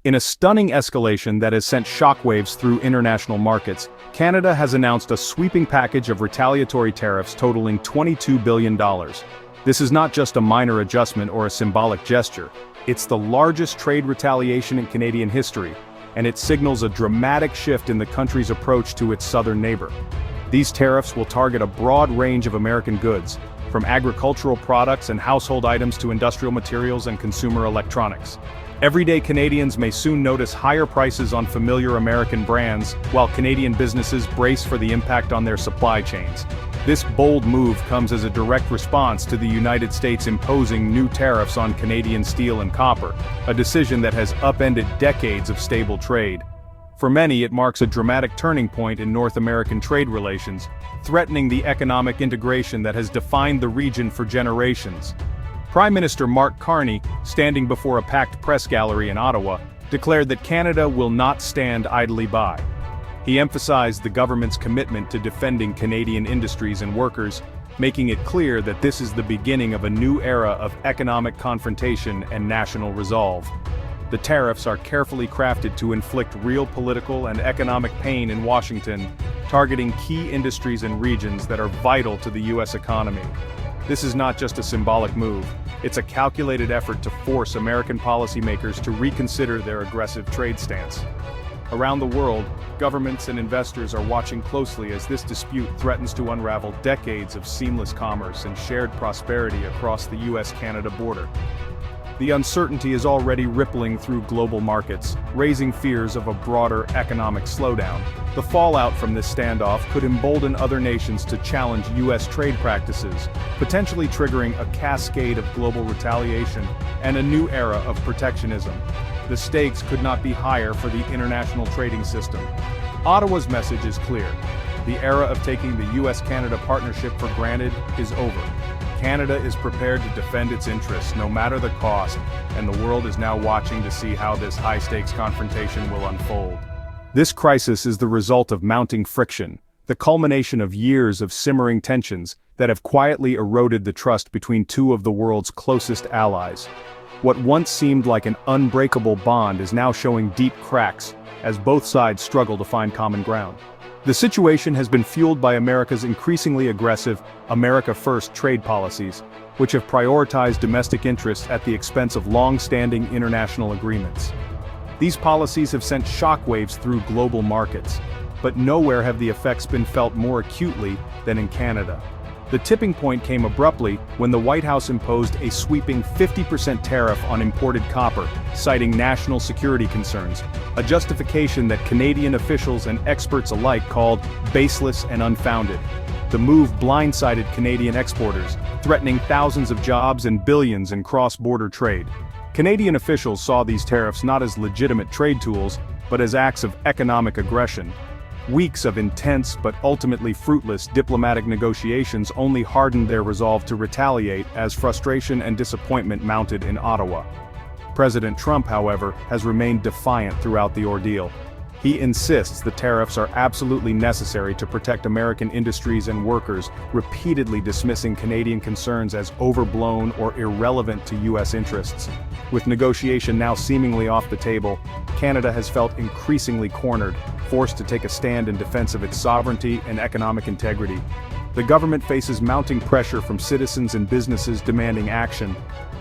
In a stunning escalation that has sent shockwaves through international markets, Canada has announced a sweeping package of retaliatory tariffs totaling $22 billion. This is not just a minor adjustment or a symbolic gesture, it's the largest trade retaliation in Canadian history, and it signals a dramatic shift in the country's approach to its southern neighbor. These tariffs will target a broad range of American goods, from agricultural products and household items to industrial materials and consumer electronics. Everyday Canadians may soon notice higher prices on familiar American brands, while Canadian businesses brace for the impact on their supply chains. This bold move comes as a direct response to the United States imposing new tariffs on Canadian steel and copper, a decision that has upended decades of stable trade. For many, it marks a dramatic turning point in North American trade relations, threatening the economic integration that has defined the region for generations. Prime Minister Mark Carney, standing before a packed press gallery in Ottawa, declared that Canada will not stand idly by. He emphasized the government's commitment to defending Canadian industries and workers, making it clear that this is the beginning of a new era of economic confrontation and national resolve. The tariffs are carefully crafted to inflict real political and economic pain in Washington, targeting key industries and regions that are vital to the U.S. economy. This is not just a symbolic move, it's a calculated effort to force American policymakers to reconsider their aggressive trade stance. Around the world, governments and investors are watching closely as this dispute threatens to unravel decades of seamless commerce and shared prosperity across the US-Canada border. The uncertainty is already rippling through global markets, raising fears of a broader economic slowdown. The fallout from this standoff could embolden other nations to challenge U.S. trade practices, potentially triggering a cascade of global retaliation and a new era of protectionism. The stakes could not be higher for the international trading system. Ottawa's message is clear. The era of taking the U.S.-Canada partnership for granted is over. Canada is prepared to defend its interests no matter the cost, and the world is now watching to see how this high-stakes confrontation will unfold. This crisis is the result of mounting friction, the culmination of years of simmering tensions that have quietly eroded the trust between two of the world's closest allies. What once seemed like an unbreakable bond is now showing deep cracks, as both sides struggle to find common ground. The situation has been fueled by America's increasingly aggressive America First trade policies, which have prioritized domestic interests at the expense of long-standing international agreements. These policies have sent shockwaves through global markets, but nowhere have the effects been felt more acutely than in Canada. The tipping point came abruptly when the White House imposed a sweeping 50% tariff on imported copper, citing national security concerns, a justification that Canadian officials and experts alike called baseless and unfounded. The move blindsided Canadian exporters, threatening thousands of jobs and billions in cross-border trade. Canadian officials saw these tariffs not as legitimate trade tools, but as acts of economic aggression. Weeks of intense but ultimately fruitless diplomatic negotiations only hardened their resolve to retaliate as frustration and disappointment mounted in Ottawa. President Trump, however, has remained defiant throughout the ordeal. He insists the tariffs are absolutely necessary to protect American industries and workers, repeatedly dismissing Canadian concerns as overblown or irrelevant to U.S. interests. With negotiation now seemingly off the table, Canada has felt increasingly cornered, forced to take a stand in defense of its sovereignty and economic integrity. The government faces mounting pressure from citizens and businesses demanding action.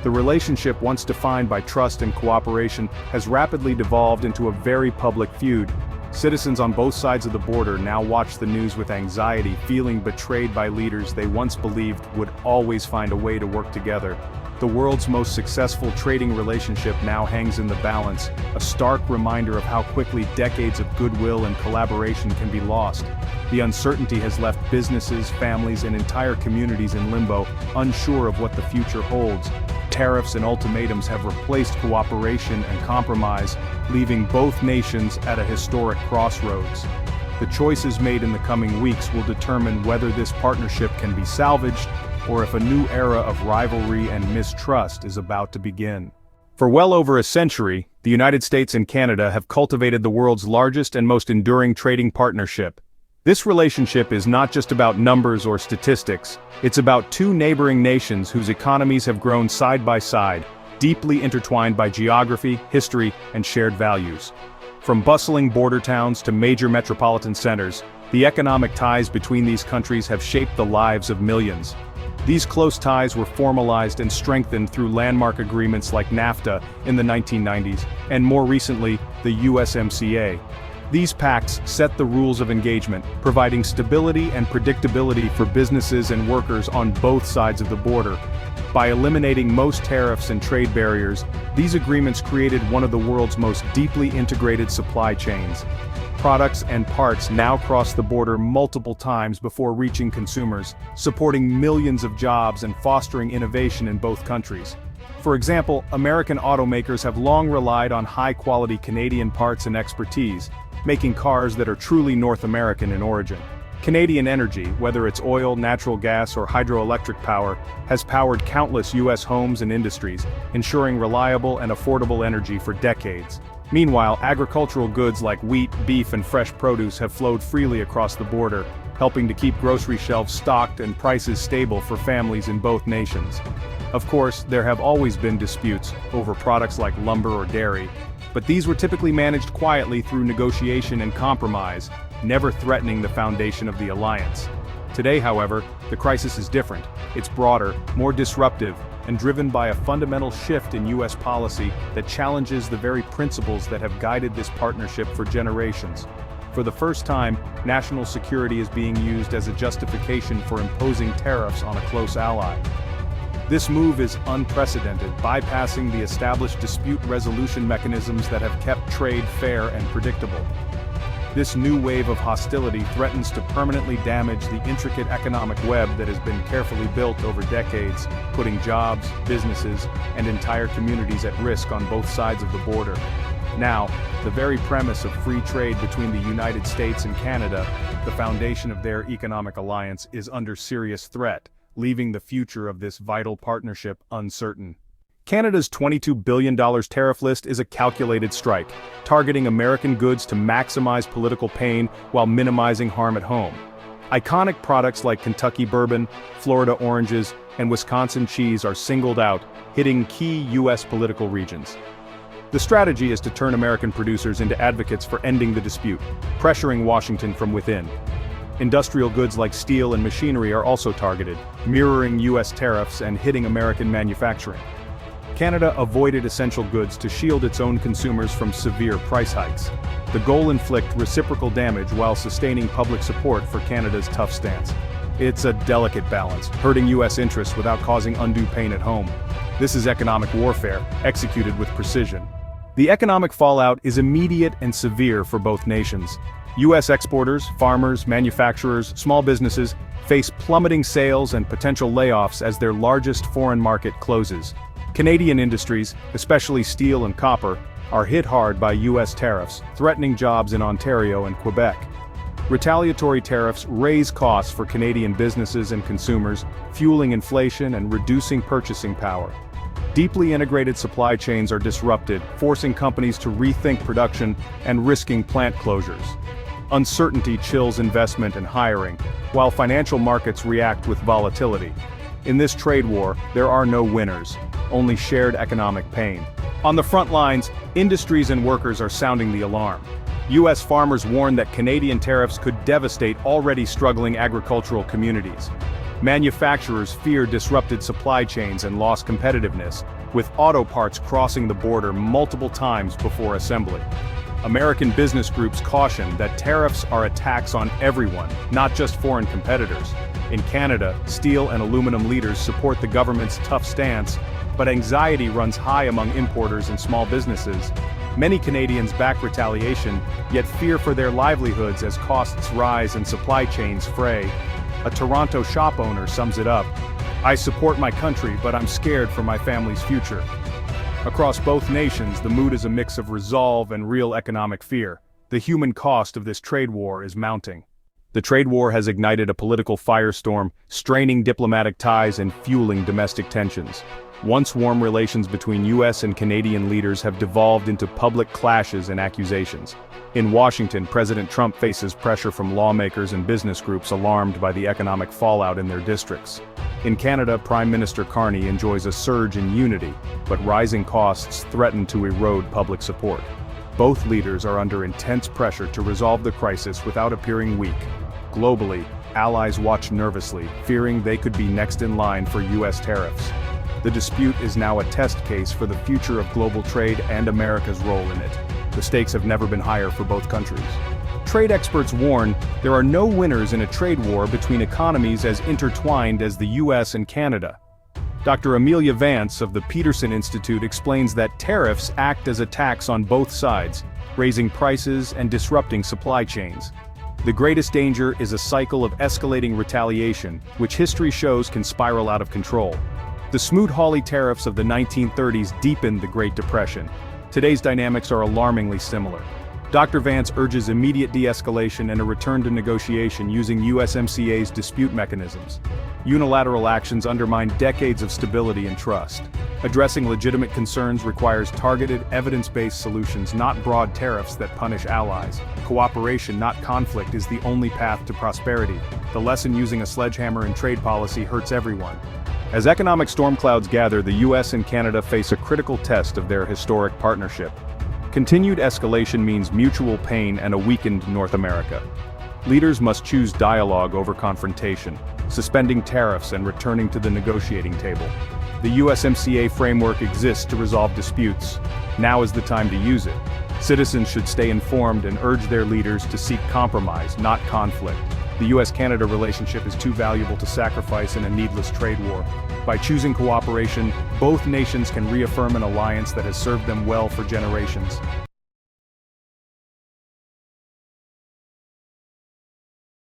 The relationship, once defined by trust and cooperation, has rapidly devolved into a very public feud. Citizens on both sides of the border now watch the news with anxiety, feeling betrayed by leaders they once believed would always find a way to work together. The world's most successful trading relationship now hangs in the balance, a stark reminder of how quickly decades of goodwill and collaboration can be lost. The uncertainty has left businesses, families, and entire communities in limbo, unsure of what the future holds. Tariffs and ultimatums have replaced cooperation and compromise, leaving both nations at a historic crossroads. The choices made in the coming weeks will determine whether this partnership can be salvaged, or if a new era of rivalry and mistrust is about to begin. For well over a century, the United States and Canada have cultivated the world's largest and most enduring trading partnership. This relationship is not just about numbers or statistics, it's about two neighboring nations whose economies have grown side by side, deeply intertwined by geography, history, and shared values. From bustling border towns to major metropolitan centers, the economic ties between these countries have shaped the lives of millions. These close ties were formalized and strengthened through landmark agreements like NAFTA in the 1990s, and more recently, the USMCA. These pacts set the rules of engagement, providing stability and predictability for businesses and workers on both sides of the border. By eliminating most tariffs and trade barriers, these agreements created one of the world's most deeply integrated supply chains. Products and parts now cross the border multiple times before reaching consumers, supporting millions of jobs and fostering innovation in both countries. For example, American automakers have long relied on high-quality Canadian parts and expertise, making cars that are truly North American in origin. Canadian energy, whether it's oil, natural gas, or hydroelectric power, has powered countless U.S. homes and industries, ensuring reliable and affordable energy for decades. Meanwhile, agricultural goods like wheat, beef, and fresh produce have flowed freely across the border, helping to keep grocery shelves stocked and prices stable for families in both nations. Of course, there have always been disputes over products like lumber or dairy, but these were typically managed quietly through negotiation and compromise, never threatening the foundation of the alliance. Today, however, the crisis is different. It's broader, more disruptive, and driven by a fundamental shift in U.S. policy that challenges the very principles that have guided this partnership for generations. For the first time, national security is being used as a justification for imposing tariffs on a close ally. This move is unprecedented, bypassing the established dispute resolution mechanisms that have kept trade fair and predictable. This new wave of hostility threatens to permanently damage the intricate economic web that has been carefully built over decades, putting jobs, businesses, and entire communities at risk on both sides of the border. Now, the very premise of free trade between the United States and Canada, the foundation of their economic alliance, is under serious threat, leaving the future of this vital partnership uncertain. Canada's $22 billion tariff list is a calculated strike, targeting American goods to maximize political pain while minimizing harm at home. Iconic products like Kentucky bourbon, Florida oranges, and Wisconsin cheese are singled out, hitting key U.S. political regions. The strategy is to turn American producers into advocates for ending the dispute, pressuring Washington from within. Industrial goods like steel and machinery are also targeted, mirroring U.S. tariffs and hitting American manufacturing. Canada avoided essential goods to shield its own consumers from severe price hikes. The goal: inflict reciprocal damage while sustaining public support for Canada's tough stance. It's a delicate balance, hurting U.S. interests without causing undue pain at home. This is economic warfare, executed with precision. The economic fallout is immediate and severe for both nations. U.S. exporters, farmers, manufacturers, small businesses face plummeting sales and potential layoffs as their largest foreign market closes. Canadian industries, especially steel and copper, are hit hard by U.S. tariffs, threatening jobs in Ontario and Quebec. Retaliatory tariffs raise costs for Canadian businesses and consumers, fueling inflation and reducing purchasing power. Deeply integrated supply chains are disrupted, forcing companies to rethink production and risking plant closures. Uncertainty chills investment and hiring, while financial markets react with volatility. In this trade war, there are no winners, only shared economic pain. On the front lines, industries and workers are sounding the alarm. U.S. farmers warn that Canadian tariffs could devastate already struggling agricultural communities. Manufacturers fear disrupted supply chains and lost competitiveness, with auto parts crossing the border multiple times before assembly. American business groups caution that tariffs are a tax on everyone, not just foreign competitors. In Canada, steel and aluminum leaders support the government's tough stance, but anxiety runs high among importers and small businesses. Many Canadians back retaliation, yet fear for their livelihoods as costs rise and supply chains fray. A Toronto shop owner sums it up: "I support my country, but I'm scared for my family's future." Across both nations, the mood is a mix of resolve and real economic fear. The human cost of this trade war is mounting. The trade war has ignited a political firestorm, straining diplomatic ties and fueling domestic tensions. Once warm relations between US and Canadian leaders have devolved into public clashes and accusations. In Washington, President Trump faces pressure from lawmakers and business groups alarmed by the economic fallout in their districts. In Canada, Prime Minister Carney enjoys a surge in unity, but rising costs threaten to erode public support. Both leaders are under intense pressure to resolve the crisis without appearing weak. Globally, allies watch nervously, fearing they could be next in line for US tariffs. The dispute is now a test case for the future of global trade and America's role in it. The stakes have never been higher for both countries. Trade experts warn there are no winners in a trade war between economies as intertwined as the US and Canada. Dr. Amelia Vance of the Peterson Institute explains that tariffs act as a tax on both sides, raising prices and disrupting supply chains. The greatest danger is a cycle of escalating retaliation, which history shows can spiral out of control. The Smoot-Hawley tariffs of the 1930s deepened the Great Depression. Today's dynamics are alarmingly similar. Dr. Vance urges immediate de-escalation and a return to negotiation using USMCA's dispute mechanisms. Unilateral actions undermine decades of stability and trust. Addressing legitimate concerns requires targeted, evidence-based solutions, not broad tariffs that punish allies. Cooperation, not conflict, is the only path to prosperity. The lesson using a sledgehammer in trade policy hurts everyone. As economic storm clouds gather, the US and Canada face a critical test of their historic partnership. Continued escalation means mutual pain and a weakened North America. Leaders must choose dialogue over confrontation, suspending tariffs and returning to the negotiating table. The USMCA framework exists to resolve disputes. Now is the time to use it. Citizens should stay informed and urge their leaders to seek compromise, not conflict. The US-Canada relationship is too valuable to sacrifice in a needless trade war. By choosing cooperation, both nations can reaffirm an alliance that has served them well for generations.